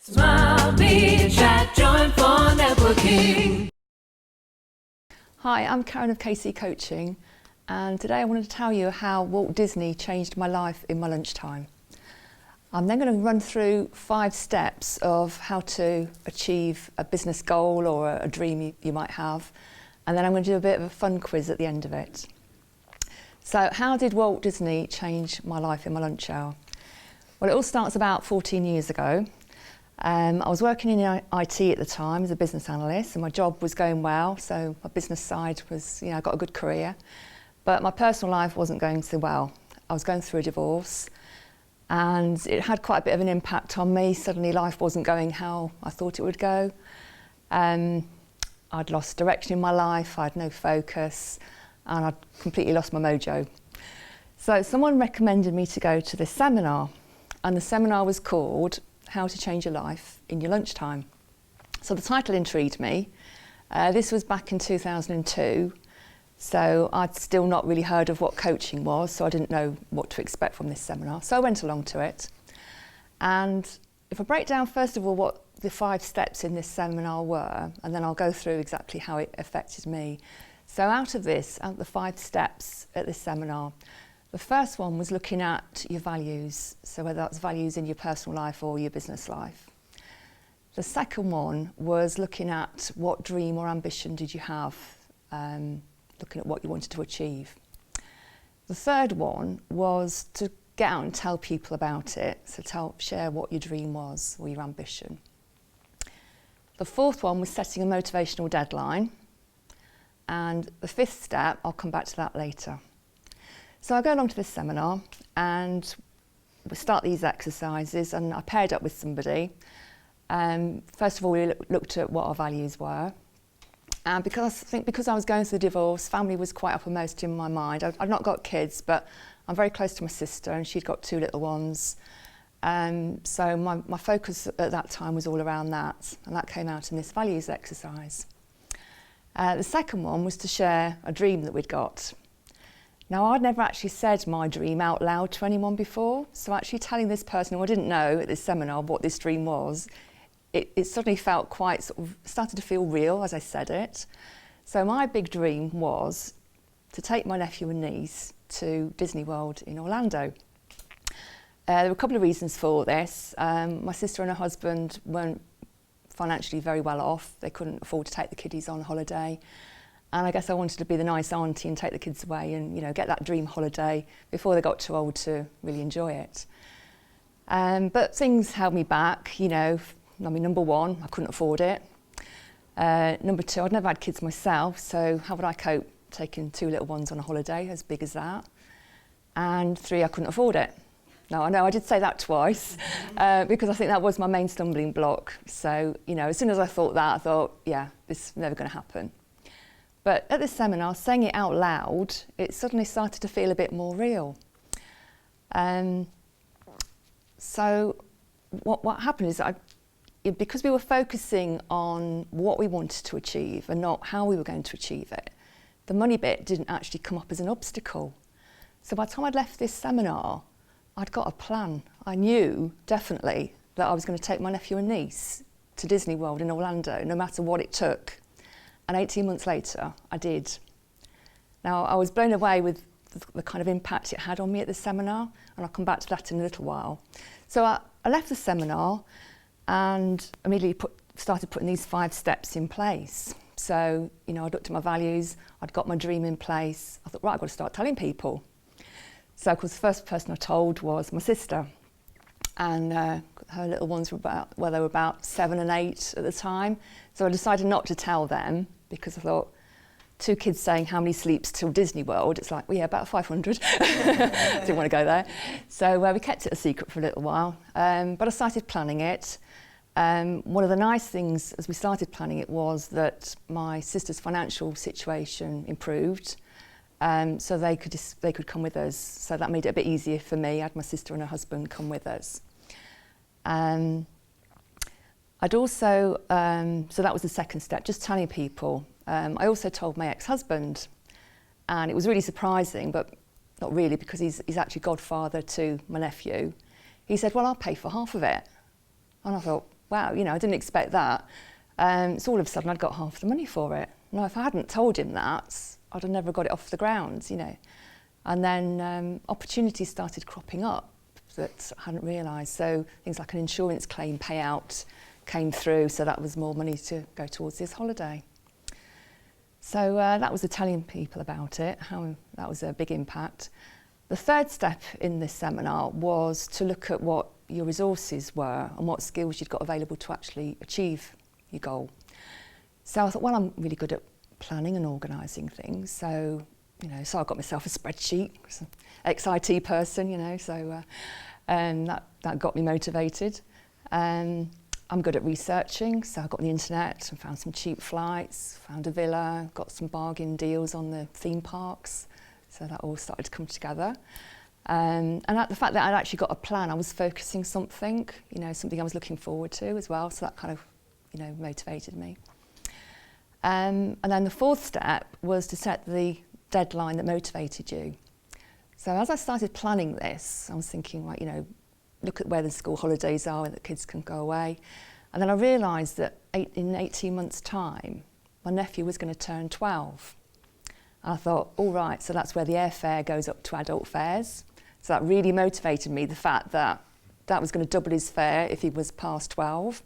Smile, be, chat, join for networking. Hi, I'm Karen of KC Coaching, and today I wanted to tell you how Walt Disney changed my life in my lunchtime. I'm then going to run through 5 steps of how to achieve a business goal or a dream you might have, and then I'm going to do a bit of a fun quiz at the end of it. So how did Walt Disney change my life in my lunch hour? Well, it all starts about 14 years ago. I was working in IT at the time as a business analyst, and my job was going well, so my business side was, I got a good career. But my personal life wasn't going so well. I was going through a divorce, and it had quite a bit of an impact on me. Suddenly life wasn't going how I thought it would go. I'd lost direction in my life, I had no focus, and I'd completely lost my mojo. So someone recommended me to go to this seminar, and the seminar was called How to Change Your Life in Your Lunchtime. So the title intrigued me. This was back in 2002, so I'd still not really heard of what coaching was, so I didn't know what to expect from this seminar. So I went along to it. And if I break down first of all what the 5 steps in this seminar were, and then I'll go through exactly how it affected me. So out of the 5 steps at this seminar, the first one was looking at your values, so whether that's values in your personal life or your business life. The second one was looking at what dream or ambition did you have, looking at what you wanted to achieve. The third one was to get out and tell people about it, so share what your dream was or your ambition. The fourth one was setting a motivational deadline. And the 5th step, I'll come back to that later. So I go along to this seminar and we start these exercises, and I paired up with somebody. First of all, we looked at what our values were. And because I was going through the divorce, family was quite uppermost in my mind. I've not got kids, but I'm very close to my sister, and she'd got 2 little ones. So my focus at that time was all around that, and that came out in this values exercise. The second one was to share a dream that we'd got. Now, I'd never actually said my dream out loud to anyone before, so actually telling this person who I didn't know at this seminar what this dream was, it suddenly felt quite started to feel real as I said it. So my big dream was to take my nephew and niece to Disney World in Orlando. There were a couple of reasons for this. My sister and her husband weren't financially very well off. They couldn't afford to take the kiddies on holiday. And I guess I wanted to be the nice auntie and take the kids away and, get that dream holiday before they got too old to really enjoy it. But things held me back, number 1, I couldn't afford it. Number 2, I'd never had kids myself, so how would I cope taking 2 little ones on a holiday as big as that? And 3, I couldn't afford it. Now, I know I did say that twice, because I think that was my main stumbling block. So, as soon as I thought that, I thought, yeah, this is never going to happen. But at this seminar, saying it out loud, it suddenly started to feel a bit more real. So what happened is because we were focusing on what we wanted to achieve and not how we were going to achieve it, the money bit didn't actually come up as an obstacle. So by the time I'd left this seminar, I'd got a plan. I knew definitely that I was going to take my nephew and niece to Disney World in Orlando, no matter what it took. And 18 months later, I did. Now, I was blown away with the kind of impact it had on me at the seminar, and I'll come back to that in a little while. So I left the seminar and immediately started putting these 5 steps in place. So, I looked at my values, I'd got my dream in place. I thought, right, I've got to start telling people. So, of course, the first person I told was my sister. And her little ones were they were about 7 and 8 at the time. So I decided not to tell them, because I thought 2 kids saying how many sleeps till Disney World, it's like, well, yeah, about 500. Didn't want to go there. So we kept it a secret for a little while. But I started planning it. One of the nice things as we started planning it was that my sister's financial situation improved. So they could come with us. So that made it a bit easier for me. I had my sister and her husband come with us. I'd also, so that was the second step, just telling people. I also told my ex-husband, and it was really surprising, but not really, because he's actually godfather to my nephew. He said, well, I'll pay for half of it. And I thought, wow, you know, I didn't expect that. So all of a sudden I'd got half the money for it. Now, if I hadn't told him that, I'd have never got it off the ground, you know. And then opportunities started cropping up that I hadn't realised. So things like an insurance claim payout came through, so that was more money to go towards this holiday. So that was telling people about it, how that was a big impact. The third step in this seminar was to look at what your resources were and what skills you'd got available to actually achieve your goal. So I thought, well, I'm really good at planning and organising things, so I got myself a spreadsheet, an ex-IT person, you know, so that got me motivated. I'm good at researching, so I got on the internet and found some cheap flights, found a villa, got some bargain deals on the theme parks, so that all started to come together. And the fact that I'd actually got a plan, I was focusing something, something I was looking forward to as well, so that kind of, motivated me. And then the fourth step was to set the deadline that motivated you. So as I started planning this, I was thinking, look at where the school holidays are and that kids can go away. And then I realised that in 18 months' time, my nephew was going to turn 12. And I thought, all right, so that's where the airfare goes up to adult fares. So that really motivated me, the fact that that was going to double his fare if he was past 12.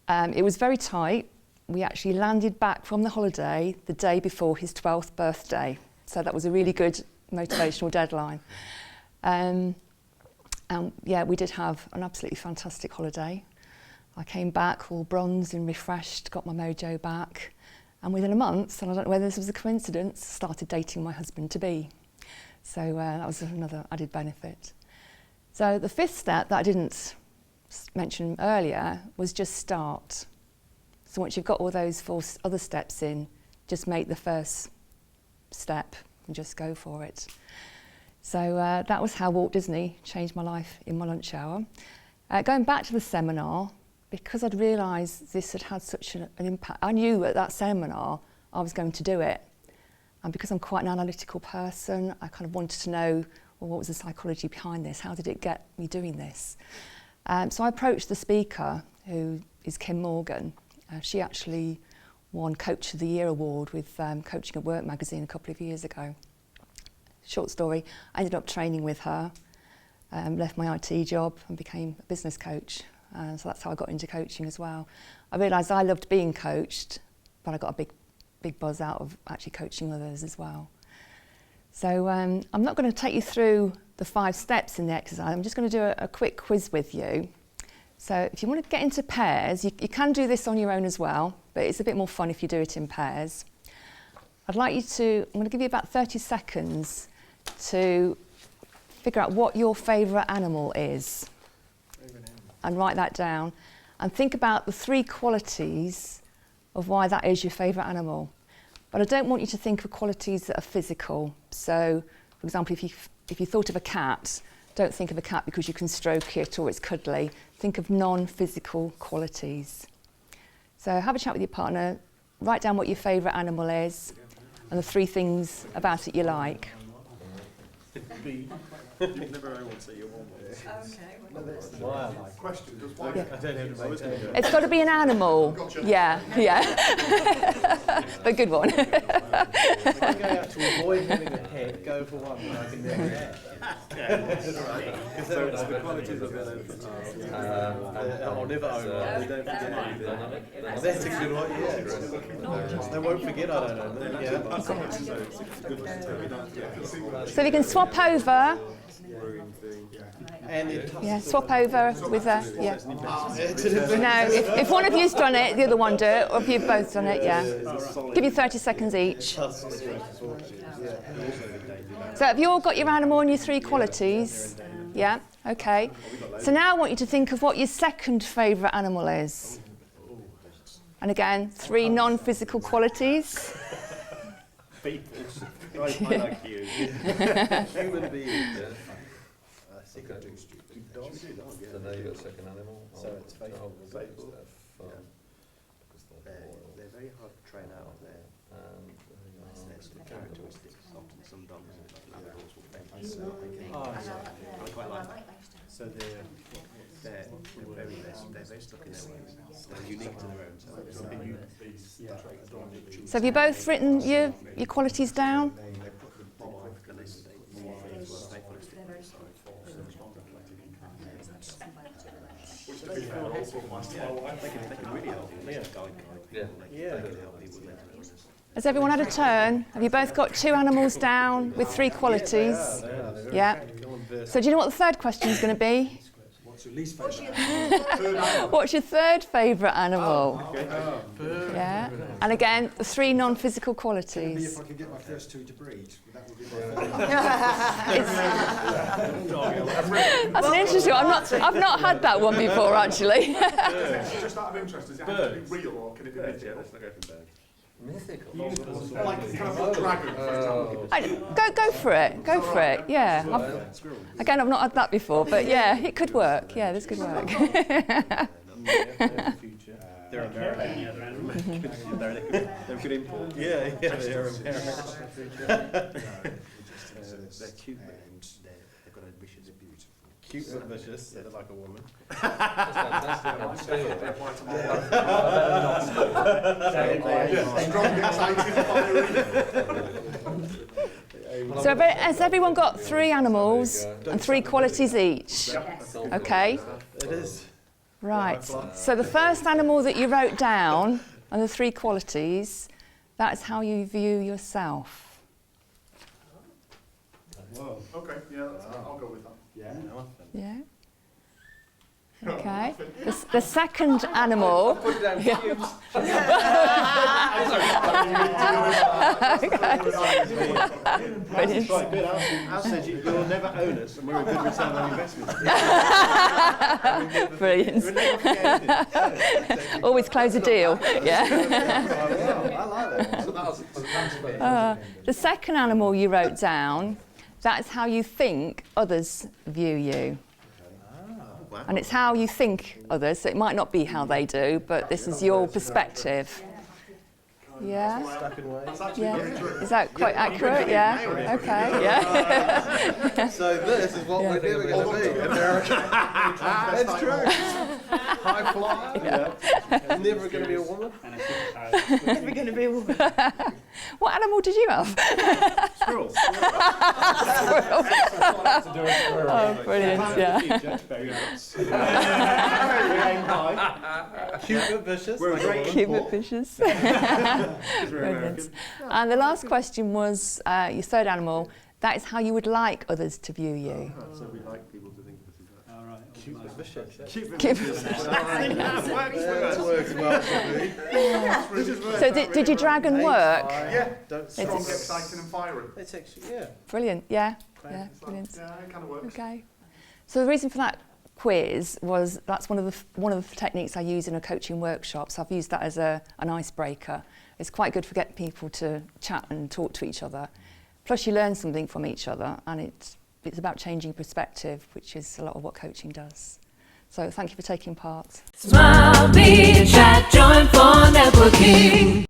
It was very tight. We actually landed back from the holiday the day before his 12th birthday. So that was a really good motivational deadline. We did have an absolutely fantastic holiday. I came back all bronzed and refreshed, got my mojo back. And within a month, and I don't know whether this was a coincidence, started dating my husband-to-be. So that was another added benefit. So the fifth step that I didn't mention earlier was just start. So once you've got all those 4 other steps in, just make the first step and just go for it. So that was how Walt Disney changed my life in my lunch hour. Going back to the seminar, because I'd realised this had had such an impact, I knew at that seminar I was going to do it. And because I'm quite an analytical person, I kind of wanted to know, well, what was the psychology behind this? How did it get me doing this? So I approached the speaker, who is Kim Morgan. She actually won Coach of the Year award with Coaching at Work magazine a couple of years ago. Short story, I ended up training with her, left my IT job and became a business coach. So that's how I got into coaching as well. I realised I loved being coached, but I got a big buzz out of actually coaching others as well. So I'm not going to take you through the 5 steps in the exercise. I'm just going to do a quick quiz with you. So if you want to get into pairs, you can do this on your own as well, but it's a bit more fun if you do it in pairs. I'm going to give you about 30 seconds to figure out what your favourite animal is. And write that down. And think about the 3 qualities of why that is your favourite animal. But I don't want you to think of qualities that are physical. So, for example, if you thought of a cat, don't think of a cat because you can stroke it or it's cuddly. Think of non-physical qualities. So have a chat with your partner, write down what your favourite animal is and the 3 things about it you like. You've never owned one, so you want one. Okay. Wow. Question, does why? Yeah. I don't know if it It's got to be an animal. Gotcha. Yeah. But good one. If I go out to avoid having a pet, go for one that I can never have. So it's the qualities of it. I'll never own one. They don't forget anything. That's a good one, yeah. They won't forget I don't own them. Yeah. So it's a good one to tell. So we can swap over. And it Swap over with a, No, if one of you's done it, the other one do it, or if you've both done it, yeah. Give you 30 seconds each. So have you all got your animal and your 3 qualities? Yeah, okay. So now I want you to think of what your second favourite animal is. And again, 3 non-physical qualities. People. I like you. human beings. So now you've got a second animal. So it's faithful. They're very hard to train out of their characteristics. Often some dogs and labradors will faint. I quite like that. So they're They're very stuck in their ways. They're unique to their own selves. So have you both written your qualities down? They can really help. Yeah. Has everyone had a turn? Have you both got 2 animals down with 3 qualities? Yeah. So do you know what the third question is going to be? What's your least favourite? What's your third favourite animal? Yeah. And again, the 3 non-physical qualities. If I could get my first 2 to breed, that would be That's an interesting one. I've not had that one before, actually. Just out of interest, is it actually real or can it be mythical? Let's not go for birds. Mythical. Like kind of a dragon, for example. Go for it. Go for it. Yeah. Again, I've not had that before, but yeah, it could work. Yeah, this could work. They're American. They're good import. Yeah, they're American. They're cute and they've got a vicious beautiful. Cute and vicious, they're like a woman. So has everyone got 3 animals and 3 qualities each? Okay. It is. Right. So the first animal that you wrote down and the 3 qualities, that's how you view yourself. Whoa. Okay, yeah, I'll go with that. Yeah. Yeah. Okay. The second animal. Brilliant. Quite good. Al said you'll never own us and we're a good return on investment. Brilliant. We'll never forget anything. Always close a deal. Yeah. I like that. The second animal you wrote down, that's how you think others view you. And it's how you think others, so it might not be how they do, but this is your perspective. Yeah? Yeah. Is that quite accurate? Yeah? Okay, yeah. So this is what we're never going to be, America. That's true. High flyer. Yeah. Never going to be a woman. Never going to be a woman. What animal did you have? Squirrels. Oh, brilliant, yeah. Cute but vicious. Cute but vicious. Brilliant. And the last question was your third animal. That is how you would like others to view you. So we like people to think of us as that. All right. Cute but vicious. Cute but vicious. That works well for me. So did your dragon work? Yeah. Strong, exciting and fiery. It's actually, yeah. Brilliant, yeah. Yeah, brilliant. Yeah, it kind of works. Okay. So the reason for that quiz was that's one of the techniques I use in a coaching workshop. So I've used that as an icebreaker. It's quite good for getting people to chat and talk to each other. Plus you learn something from each other, and it's about changing perspective, which is a lot of what coaching does. So thank you for taking part. Smile, be chat, join for networking.